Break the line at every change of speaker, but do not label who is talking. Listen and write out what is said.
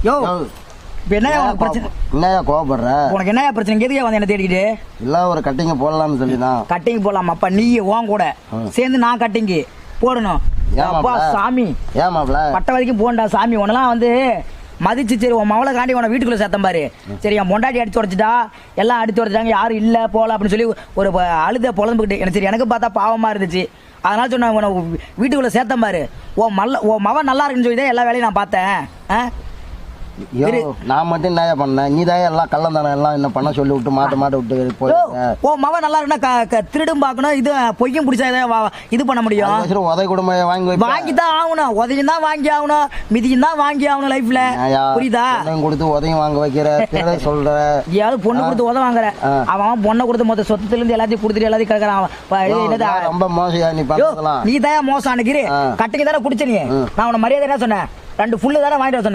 யோ இப்போ என்ன உனக்கு பிரச்சனை?
என்னையா கோவப்படுற?
உனக்கு என்னையா பிரச்சனை? எதுக்கே வந்து என்ன தேடிக்கிட்டு?
இல்லை ஒரு கட்டிங்க போடலாம்னு சொல்லிதான்.
கட்டிங் போடலாமா? அப்ப நீ உன் கூட சேர்ந்து நான் கட்டிங்கு போடணும். அப்பா சாமி
ஏமாப்ல
பட்ட வரைக்கும் போண்டா சாமி. உனெல்லாம் வந்து மதிச்சு சரி உன் மவளை காண்டி உன வீட்டுக்குள்ள சேர்த்தம் பாரு. சரி என் பொண்டாட்டி அடிச்சு உடச்சிட்டா, எல்லாம் அடிச்சு உடச்சிட்டாங்க, யாரும் இல்ல போல அப்படின்னு சொல்லி ஒரு அழுத புலம்புக்கிட்டு எனக்கு சரி எனக்கு பார்த்தா பாவமா இருந்துச்சு. அதனால சொன்ன உன வீட்டுக்குள்ள சேர்த்தம் பாரு. உன் மவன் நல்லா இருக்குன்னு சொல்லி தான் எல்லா வேலையும் நான் பார்த்தேன்.
நான் மட்டும் என்ன பண்ணேன்? நீ தான் எல்லாம் கள்ளந்தானே எல்லாம் என்ன பண்ண சொல்லி விட்டு மாட்ட விட்டு போய்
ஓ மவன் நல்லா இருக்குன்னா திருடும் பார்க்கணும், இது பொய்யும் பிடிச்சா இது பண்ண முடியும்.
உதவி கொடுமை
வாங்கி தான் ஆகணும், உதவியும் தான் வாங்கி ஆகணும், மிதியும் தான் வாங்கி ஆகணும் லைஃப்ல. புரியுதா?
கொடுத்து உதவி வாங்க வைக்கிற சொல்ற
ஏதாவது பொண்ணு கொடுத்து உதவ வாங்குற. அவன் பொண்ணை கொடுத்து மொத்த சொத்துல இருந்து எல்லாத்தையும் கொடுத்துட்டு எல்லாத்தையும் கிடக்குறான்.
ரொம்ப மோசம் நீ பண்ணலாம்.
நீ தான் மோசம் அன்னைக்கு கட்டிங்க தானே குடிச்ச நீ. நான் உன மரியாதை என்ன சொன்னேன்? 2 ஃபுல்லு தானே வாங்கிட்டு வர சொன்னேன்.